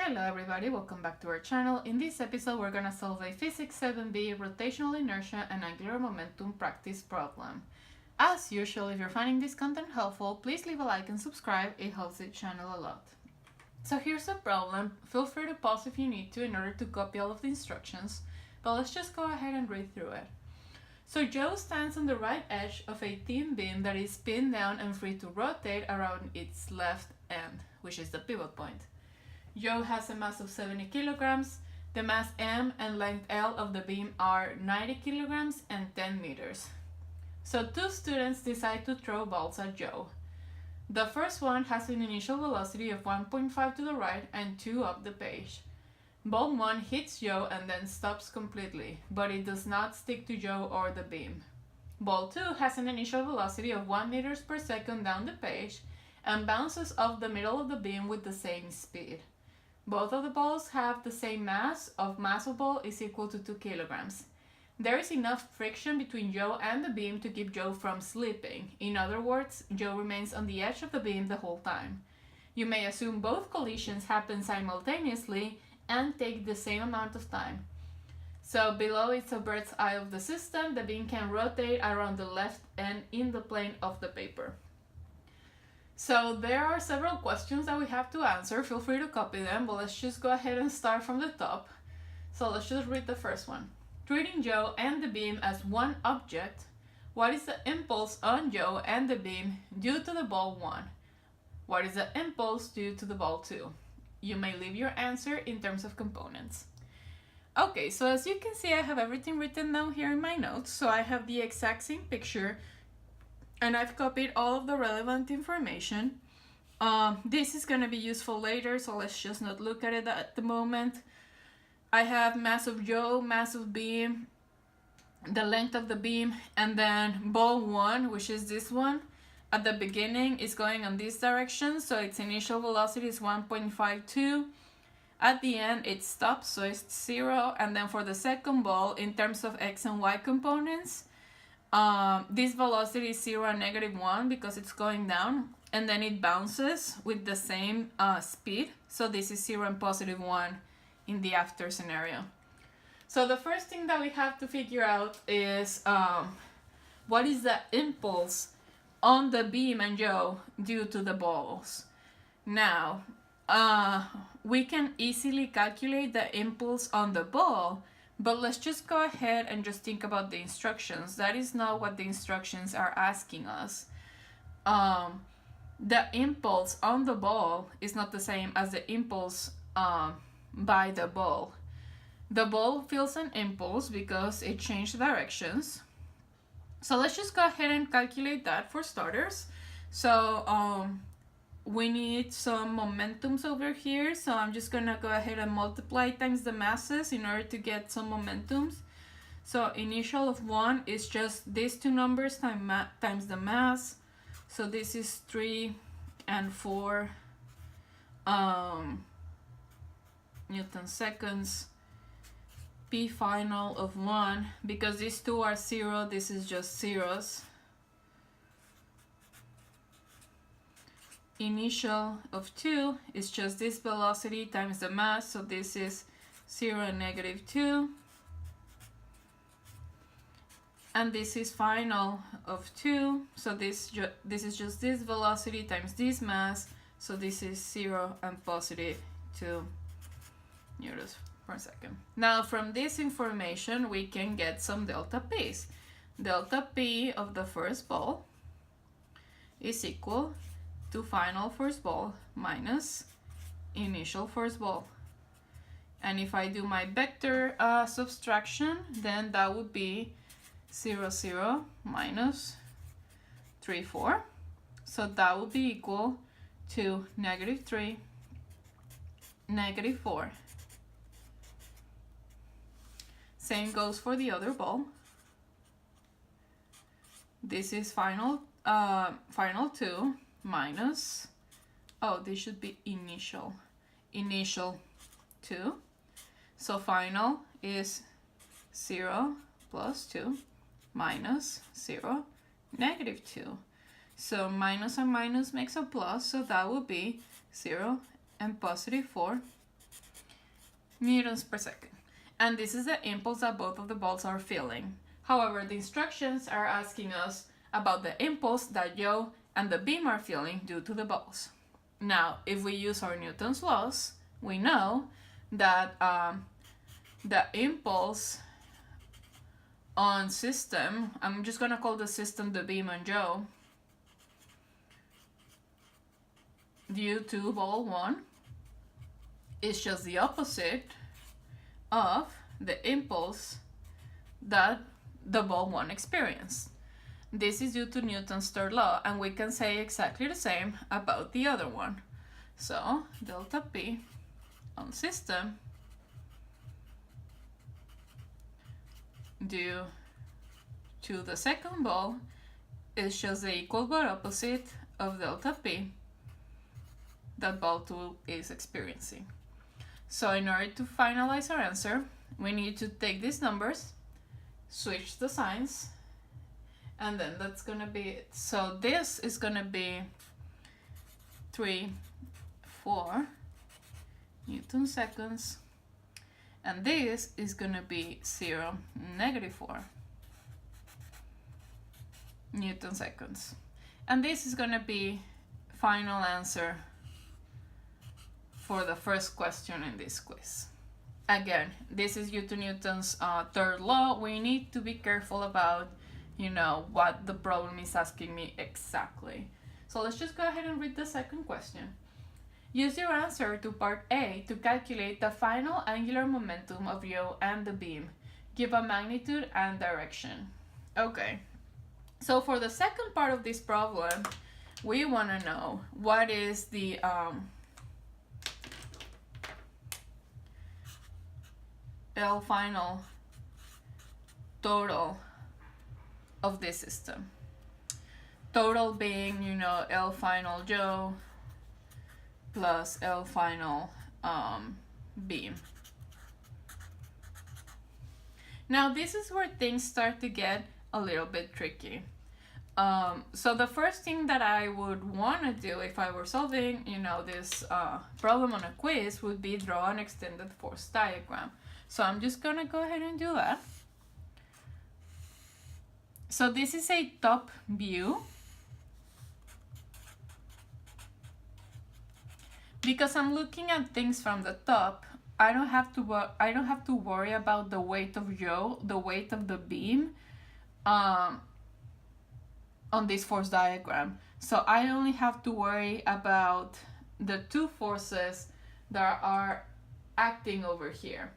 Hello everybody, welcome back to our channel. In this episode we're gonna solve a Physics 7B rotational inertia and angular momentum practice problem. As usual, if you're finding this content helpful, please leave a like and subscribe, it helps the channel a lot. So here's the problem, feel free to pause if you need to in order to copy all of the instructions, but let's just go ahead and read through it. So Joe stands on the right edge of a thin beam that is pinned down and free to rotate around its left end, which is the pivot point. Joe has a mass of 70 kilograms, the mass M and length L of the beam are 90 kilograms and 10 meters. So two students decide to throw balls at Joe. The first one has an initial velocity of 1.5 to the right and 2 up the page. Ball 1 hits Joe and then stops completely, but it does not stick to Joe or the beam. Ball 2 has an initial velocity of 1 meters per second down the page and bounces off the middle of the beam with the same speed. Both of the balls have the same mass of ball is equal to 2 kilograms. There is enough friction between Joe and the beam to keep Joe from slipping. In other words, Joe remains on the edge of the beam the whole time. You may assume both collisions happen simultaneously and take the same amount of time. So below is a bird's eye of the system. The beam can rotate around the left end in the plane of the paper. So there are several questions that we have to answer. Feel free to copy them, but let's just go ahead and start from the top. So let's just read the first one. Treating Joe and the beam as one object, what is the impulse on Joe and the beam due to the ball 1? What is the impulse due to the ball 2? You may leave your answer in terms of components. Okay, so as you can see, I have everything written down here in my notes. So I have the exact same picture and I've copied all of the relevant information. This is going to be useful later, so let's just not look at it at the moment. I have mass of Joe, mass of beam, the length of the beam, and then ball 1, which is this one, at the beginning is going on this direction, so its initial velocity is 1.52. At the end it stops, so it's 0, and then for the second ball, in terms of x and y components, this velocity is 0 and -1 because it's going down, and then it bounces with the same speed, so this is 0 and +1 in the after scenario. So the first thing that we have to figure out is what is the impulse on the beam and Joe due to the balls. Now we can easily calculate the impulse on the ball, but let's just go ahead and just think about the instructions. That is not what the instructions are asking us. The impulse on the ball is not the same as the impulse by the ball. The ball feels an impulse because it changed directions. So let's just go ahead and calculate that for starters. So we need some momentums over here, so I'm just gonna go ahead and multiply times the masses in order to get some momentums. So initial of 1 is just these two numbers times the mass, so this is 3 and 4 Newton seconds. P final of 1, because these two are 0, this is just zeros. Initial of 2 is just this velocity times the mass, so this is 0 and -2. And this is final of 2, so this is just this velocity times this mass, so this is 0 and +2 newtons per second. Now from this information we can get some delta P's. Delta P of the first ball is equal to final first ball minus initial first ball. And if I do my vector subtraction, then that would be 0, 0 minus 3, 4. So that would be equal to -3, -4. Same goes for the other ball. This is final 2 minus, this should be initial 2. So final is 0 plus 2 minus 0, -2. So minus and minus makes a plus, so that would be 0 and +4 newtons per second. And this is the impulse that both of the balls are feeling. However, the instructions are asking us about the impulse that Joe and the beam are feeling due to the balls. Now, if we use our Newton's laws, we know that the impulse on system, I'm just going to call the system the beam and Joe, due to ball 1 is just the opposite of the impulse that the ball 1 experienced. This is due to Newton's third law, and we can say exactly the same about the other one. So delta P on system due to the second ball is just the equal but opposite of delta P that ball 2 is experiencing. So in order to finalize our answer, we need to take these numbers, switch the signs, and then that's gonna be it. So this is gonna be 3, 4 Newton seconds, and this is gonna be 0, -4 Newton seconds. And this is gonna be final answer for the first question in this quiz. Again, this is due to Newton's third law. We need to be careful about, what the problem is asking me exactly. So let's just go ahead and read the second question. Use your answer to part A to calculate the final angular momentum of Joe and the beam. Give a magnitude and direction. Okay, so for the second part of this problem, we want to know what is the L final total of this system. Total being, L final Joe plus L final beam. Now this is where things start to get a little bit tricky. So the first thing that I would want to do if I were solving, this problem on a quiz would be draw an extended force diagram. So I'm just gonna go ahead and do that. So this is a top view. Because I'm looking at things from the top, I don't have to worry about the weight of Joe, the weight of the beam, on this force diagram. So I only have to worry about the two forces that are acting over here.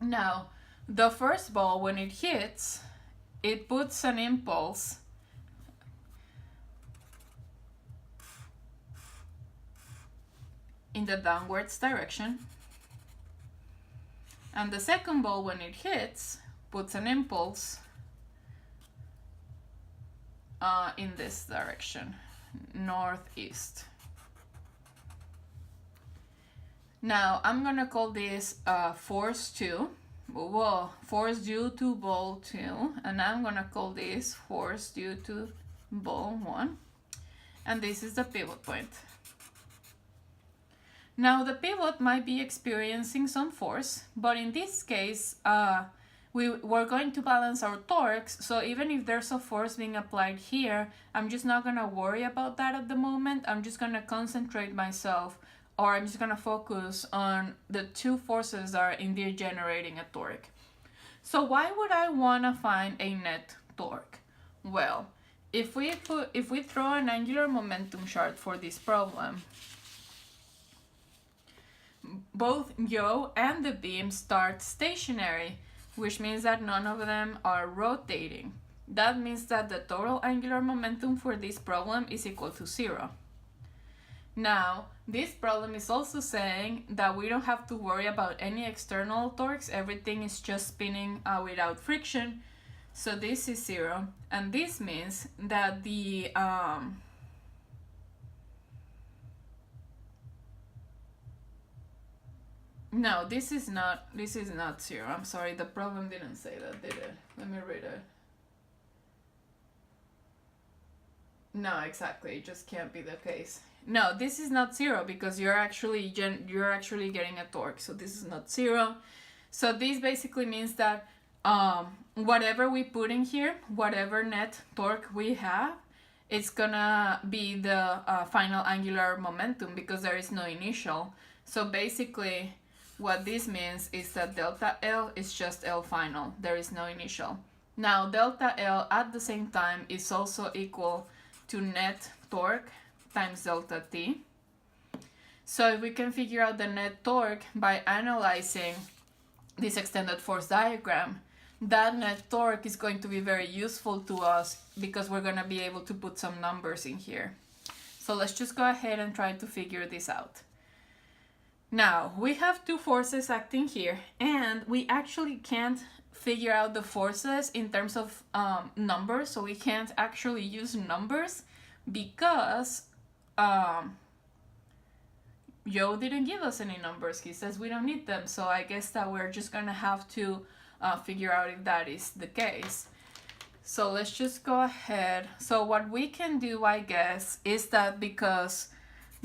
Now, the first ball, when it hits, it puts an impulse in the downwards direction. And the second ball, when it hits, puts an impulse in this direction, northeast. Now I'm gonna call this force 2, force due to ball 2, and I'm gonna call this force due to ball 1, and this is the pivot point. Now the pivot might be experiencing some force, but in this case we're going to balance our torques, so even if there's a force being applied here, I'm just not gonna worry about that at the moment. I'm just gonna concentrate myself, or I'm just gonna focus on the two forces that are indeed generating a torque. So why would I wanna find a net torque? Well, if we throw an angular momentum chart for this problem, both Joe and the beam start stationary, which means that none of them are rotating. That means that the total angular momentum for this problem is equal to 0. Now, this problem is also saying that we don't have to worry about any external torques. Everything is just spinning without friction. So this is 0. And this means that the no, this is not 0. I'm sorry, the problem didn't say that, did it? Let me read it. No, exactly, it just can't be the case. no, this is not 0 because you're actually getting a torque, so this is not 0. So this basically means that whatever we put in here, whatever net torque we have, it's gonna be the final angular momentum because there is no initial. So basically what this means is that delta L is just L final, there is no initial. Now delta L at the same time is also equal to net torque times delta T. So if we can figure out the net torque by analyzing this extended force diagram, that net torque is going to be very useful to us because we're going to be able to put some numbers in here. So let's just go ahead and try to figure this out. Now, we have two forces acting here, and we actually can't figure out the forces in terms of numbers, so we can't actually use numbers because Joe didn't give us any numbers. He says we don't need them, so I guess that we're just gonna have to figure out if that is the case. So let's just go ahead. So what we can do, I guess, is that because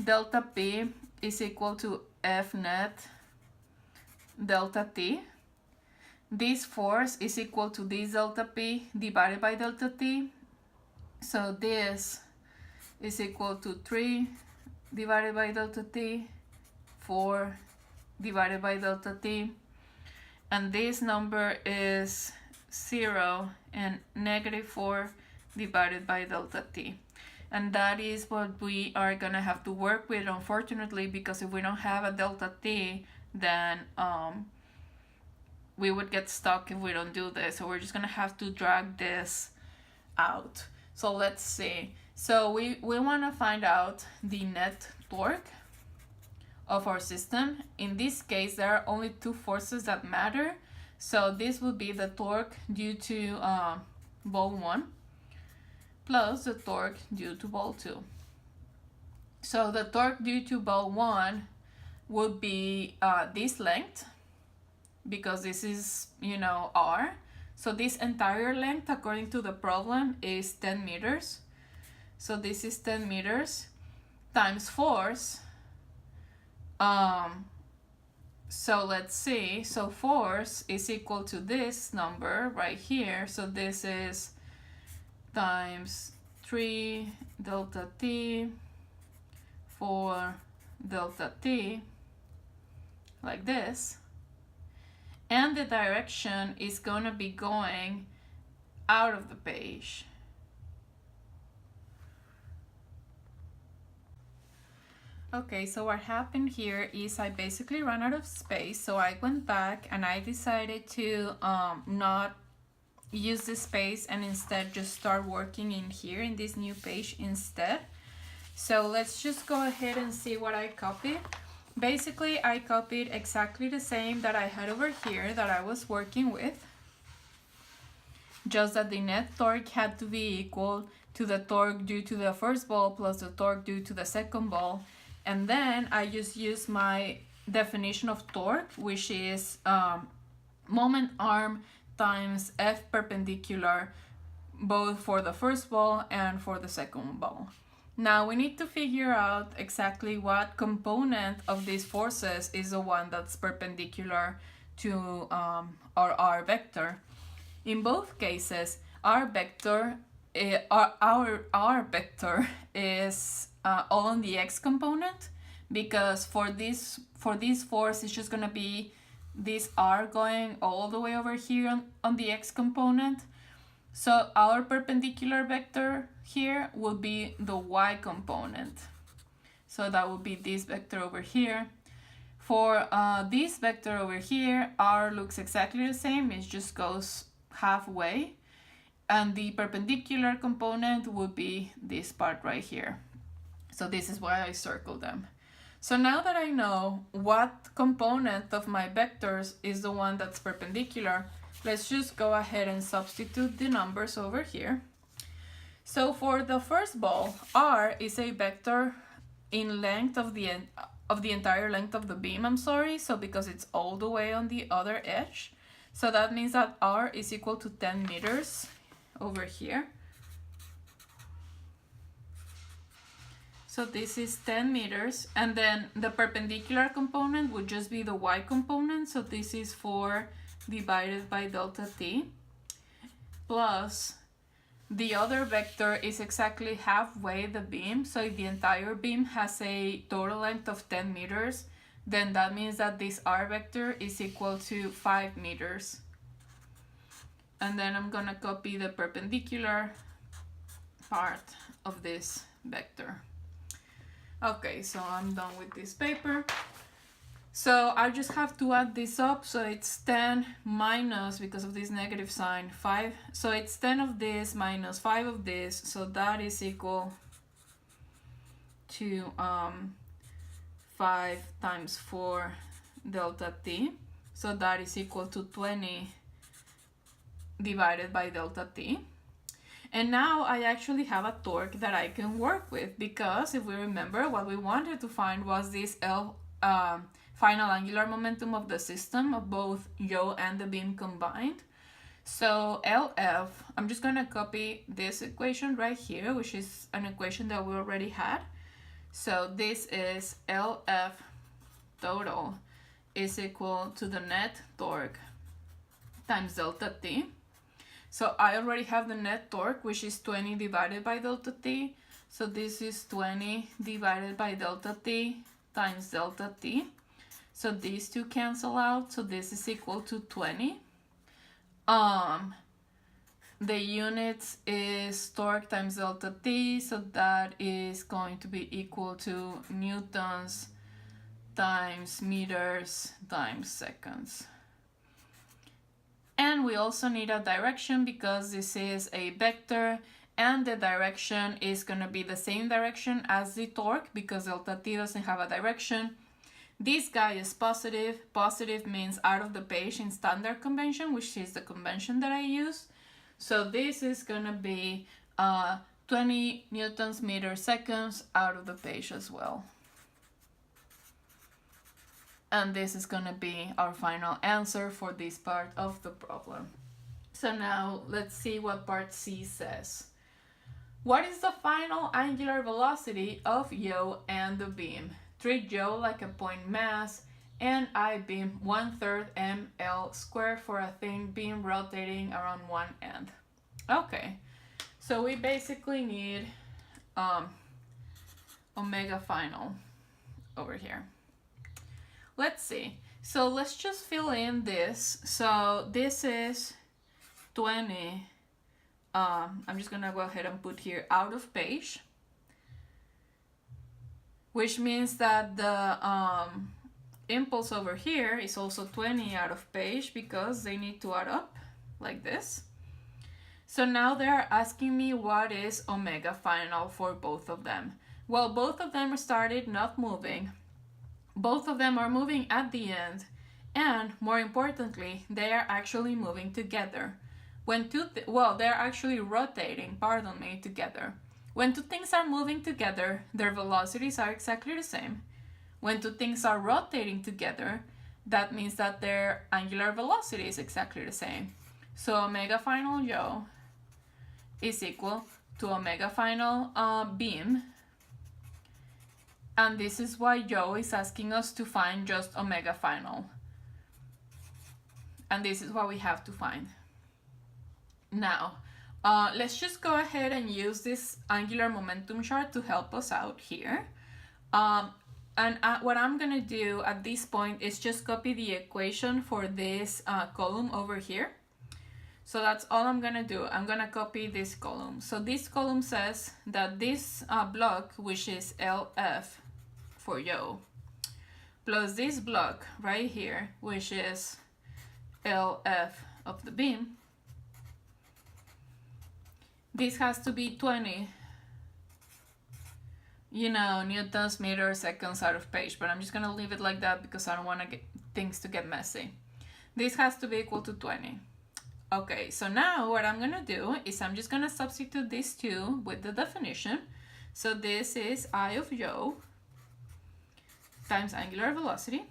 delta P is equal to F net delta T, this force is equal to this delta P divided by delta T. So this is equal to 3 divided by delta T, 4 divided by delta T, and this number is 0 and -4 divided by delta T. And that is what we are gonna have to work with, unfortunately, because if we don't have a delta T, then we would get stuck if we don't do this. So we're just gonna have to drag this out. So let's see. So we want to find out the net torque of our system. In this case, there are only two forces that matter. So this would be the torque due to ball 1 plus the torque due to ball 2. So the torque due to ball 1 would be this length, because this is, R. So this entire length, according to the problem, is 10 meters. So this is 10 meters times force. So let's see. So force is equal to this number right here. So this is times 3 delta T, 4 delta T, like this. And the direction is going to be going out of the page. Okay, so what happened here is I basically ran out of space, so I went back and I decided to not use this space and instead just start working in here in this new page instead. So let's just go ahead and see what I copied. Basically, I copied exactly the same that I had over here that I was working with, just that the net torque had to be equal to the torque due to the first ball plus the torque due to the second ball. And then I just use my definition of torque, which is moment arm times F perpendicular, both for the first ball and for the second ball. Now we need to figure out exactly what component of these forces is the one that's perpendicular to our R vector. In both cases, our vector is all on the x component, because for this force it's just gonna be this R going all the way over here on the x component. So our perpendicular vector here will be the y component. So that would be this vector over here. For this vector over here, R looks exactly the same, it just goes halfway. And the perpendicular component would be this part right here. So this is why I circled them. So now that I know what component of my vectors is the one that's perpendicular, let's just go ahead and substitute the numbers over here. So for the first ball, R is a vector in length of the entire length of the beam, so because it's all the way on the other edge. So that means that R is equal to 10 meters over here. So this is 10 meters, and then the perpendicular component would just be the y component, so this is 4 divided by delta t, plus the other vector is exactly halfway the beam, so if the entire beam has a total length of 10 meters, then that means that this r vector is equal to 5 meters. And then I'm gonna copy the perpendicular part of this vector. Okay, so I'm done with this paper. So I just have to add this up, so it's 10 minus, because of this negative sign, 5. So it's 10 of this minus 5 of this, so that is equal to 5 times 4 delta t. So that is equal to 20 divided by delta t. And now I actually have a torque that I can work with, because if we remember, what we wanted to find was this final angular momentum of the system of both yaw and the beam combined. So LF, I'm just going to copy this equation right here, which is an equation that we already had. So this is LF total is equal to the net torque times delta t. So I already have the net torque, which is 20 divided by delta t. So this is 20 divided by delta t times delta t. So these two cancel out, so this is equal to 20. The units is torque times delta t, so that is going to be equal to newtons times meters times seconds. And we also need a direction, because this is a vector, and the direction is going to be the same direction as the torque, because delta t doesn't have a direction. This guy is positive. Positive means out of the page in standard convention, which is the convention that I use. So this is going to be 20 newtons meter seconds out of the page as well. And this is going to be our final answer for this part of the problem. So now let's see what part C says. What is the final angular velocity of yaw and the beam? Treat yaw like a point mass and I beam 1/3 ml squared for a thin beam rotating around one end. Okay, so we basically need omega final over here. Let's see. So let's just fill in this. So this is 20. I'm just gonna go ahead and put here out of page, which means that the impulse over here is also 20 out of page, because they need to add up like this. So now they're asking me what is omega final for both of them. Well, both of them started not moving. Both of them are moving at the end, and more importantly, they are actually moving together. When they're actually rotating, pardon me, together. When two things are moving together, their velocities are exactly the same. When two things are rotating together, that means that their angular velocity is exactly the same. So omega final yaw is equal to omega final beam. And this is why yaw is asking us to find just omega final. And this is what we have to find. Now, let's just go ahead and use this angular momentum chart to help us out here. What I'm gonna do at this point is just copy the equation for this column over here. So that's all I'm gonna do. I'm gonna copy this column. So this column says that this block, which is LF for yaw, plus this block right here, which is LF of the beam, this has to be 20, newtons, meters, seconds out of page, but I'm just gonna leave it like that because I don't want to get things to get messy. This has to be equal to 20. Okay, so now what I'm gonna do is I'm just gonna substitute these two with the definition. So this is I of yaw times angular velocity.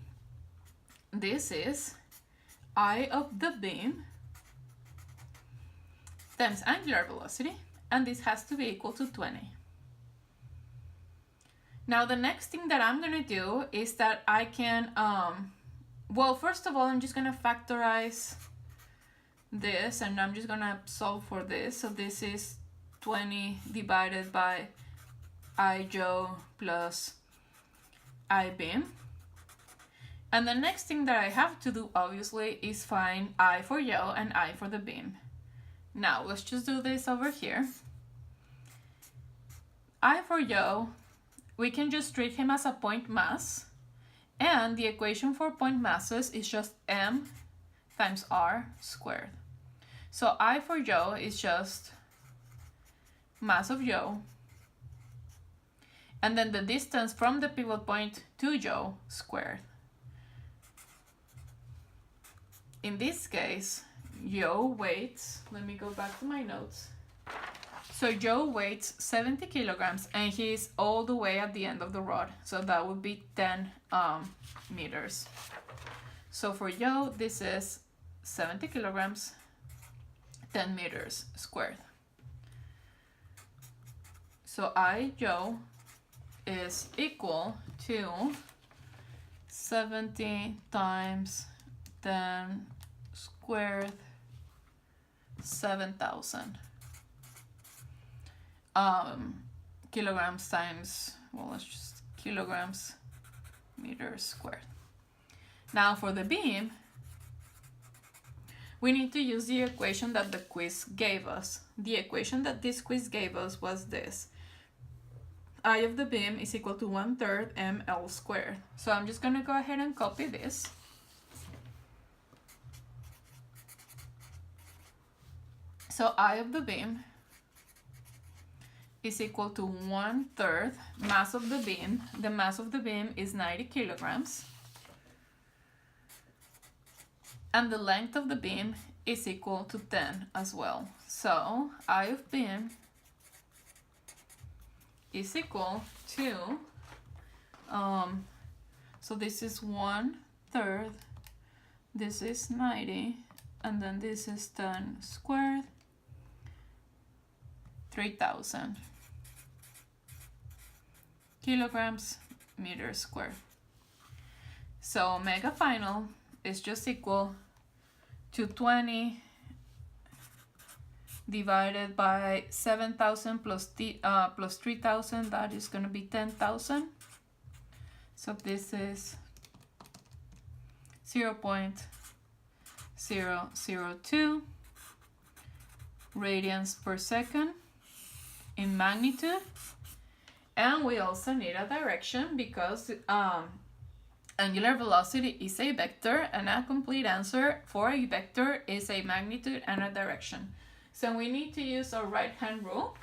This is I of the beam times angular velocity, and this has to be equal to 20. Now the next thing that I'm gonna do is that I can, well, first of all, I'm just gonna factorize this, and I'm just gonna solve for this. So this is 20 divided by I Joe plus I beam. And the next thing that I have to do, obviously, is find I for Joe and I for the beam. Now, let's just do this over here. I for Joe, we can just treat him as a point mass. And the equation for point masses is just m times r squared. So I for Joe is just mass of Joe. And then the distance from the pivot point to Joe squared. In this case, Joe weighs, let me go back to my notes. So Joe weighs 70 kilograms and he's all the way at the end of the rod. So that would be 10 meters. So for Joe, this is 70 kilograms, 10 meters squared. So I, Joe, is equal to 70 times 10 squared, 7,000 kilograms times, well, let's just kilograms meters squared. Now for the beam, we need to use the equation that the quiz gave us. The equation that this quiz gave us was this. I of the beam is equal to 1/3 ml squared. So I'm just gonna go ahead and copy this. So I of the beam is equal to 1/3 mass of the beam. The mass of the beam is 90 kilograms. And the length of the beam is equal to 10 as well. So I of beam is equal to, so this is 1/3, this is 90, and then this is 10 squared, 3,000 kilograms meters squared. So omega final is just equal to 20 divided by 7,000 plus 3,000, that is going to be 10,000. So this is 0.002 radians per second in magnitude. And we also need a direction because angular velocity is a vector, and a complete answer for a vector is a magnitude and a direction. So we need to use our right-hand rule.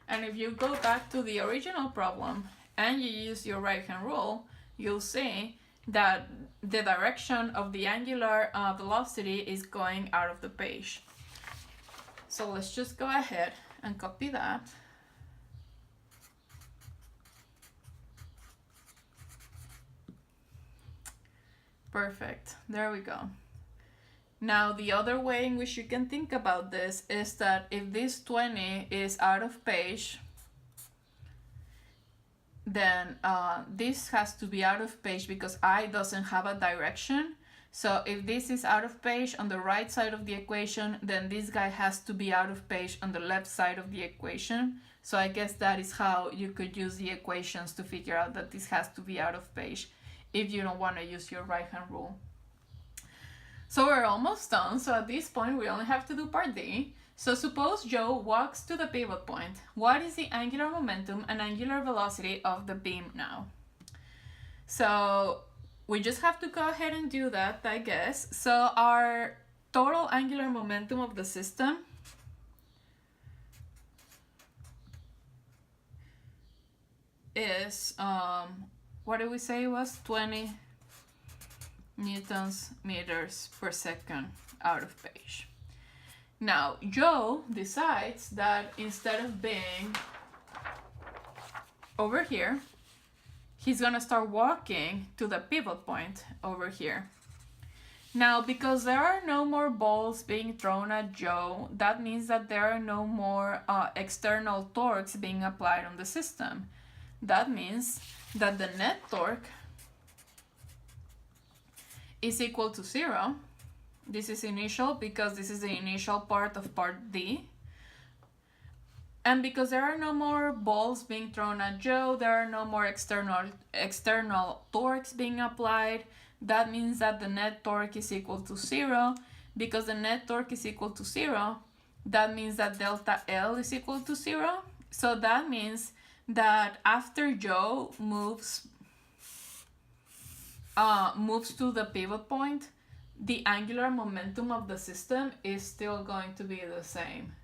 And if you go back to the original problem and you use your right-hand rule, you'll see that the direction of the angular velocity is going out of the page. So let's just go ahead and copy that. Perfect, there we go. Now the other way in which you can think about this is that if this 20 is out of page, then this has to be out of page because I doesn't have a direction. So if this is out of page on the right side of the equation, then this guy has to be out of page on the left side of the equation. So I guess that is how you could use the equations to figure out that this has to be out of page if you don't want to use your right-hand rule. So we're almost done. So at this point, we only have to do part D. So suppose Joe walks to the pivot point. What is the angular momentum and angular velocity of the beam now? So we just have to go ahead and do that, I guess. So our total angular momentum of the system is, what did we say it was? 20 newtons meters per second out of page. Now Joe decides that instead of being over here, he's gonna start walking to the pivot point over here. Now because there are no more balls being thrown at Joe, that means that there are no more external torques being applied on the system. that means that the net torque is equal to 0. This is initial because this is the initial part of part D. And because there are no more balls being thrown at Joe, there are no more external torques being applied. That means that the net torque is equal to 0. Because the net torque is equal to 0, that means that delta L is equal to 0. So that means that after Joe moves to the pivot point, the angular momentum of the system is still going to be the same.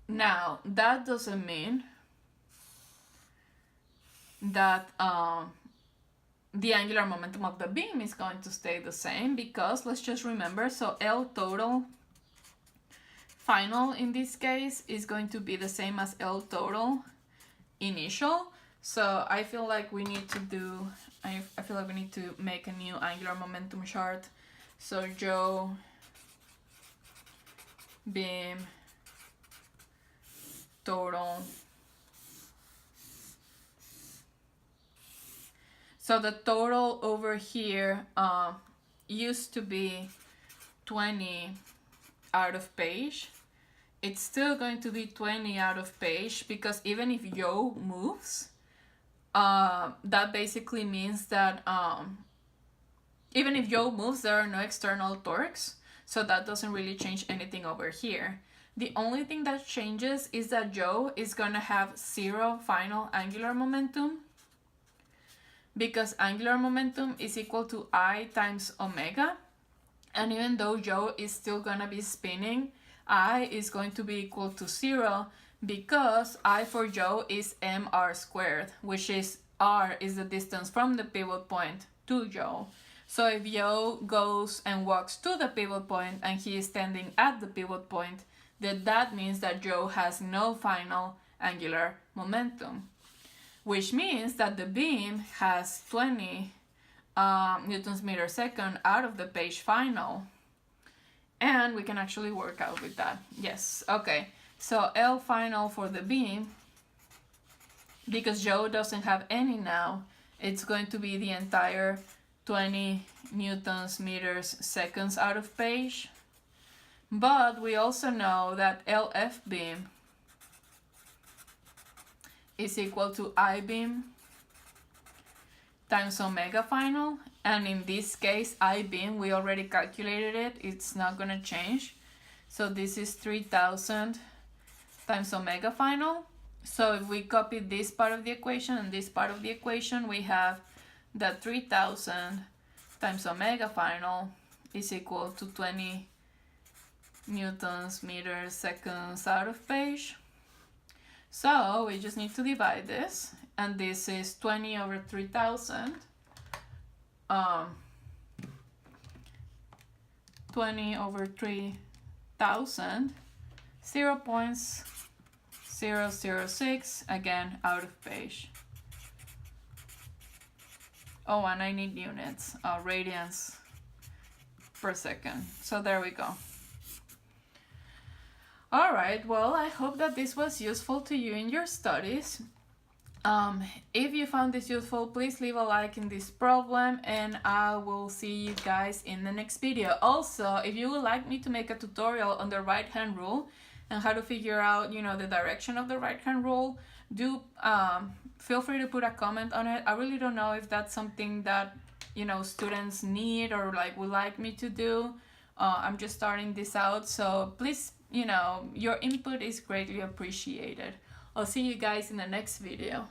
Now, that doesn't mean that the angular momentum of the beam is going to stay the same, because let's just remember, so L total final in this case is going to be the same as L total initial. So I feel like we need to make a new angular momentum chart. So Joe beam total. So the total over here used to be 20 out of page. It's still going to be 20 out of page, because even if Joe moves, that basically means that even if Joe moves, there are no external torques, so that doesn't really change anything over here. The only thing that changes is that Joe is gonna have 0 final angular momentum, because angular momentum is equal to I times omega, and even though Joe is still gonna be spinning, I is going to be equal to 0, because I for Joe is mr squared, which is r is the distance from the pivot point to Joe. So if Joe goes and walks to the pivot point and he is standing at the pivot point, then that means that Joe has no final angular momentum, which means that the beam has 20 newtons meter second out of the page final. And we can actually work out with that. Yes, okay. So L final for the beam, because Joe doesn't have any now, it's going to be the entire 20 newtons meters seconds out of page. But we also know that LF beam is equal to I beam times omega final, and in this case I beam, we already calculated it, it's not going to change. So this is 3000 times omega final. So if we copy this part of the equation and this part of the equation, we have that 3000 times omega final is equal to 20 newtons meters seconds out of page. So we just need to divide this, and this is 20 over 3000. 20 over 3000, 0.006, again out of page. Oh, and I need units, radians per second. So there we go. Alright, well, I hope that this was useful to you in your studies. If you found this useful, please leave a like in this problem, and I will see you guys in the next video. Also, if you would like me to make a tutorial on the right hand rule and how to figure out, the direction of the right hand rule, do feel free to put a comment on it. I really don't know if that's something that students need or would like me to do. I'm just starting this out, so please, your input is greatly appreciated. I'll see you guys in the next video.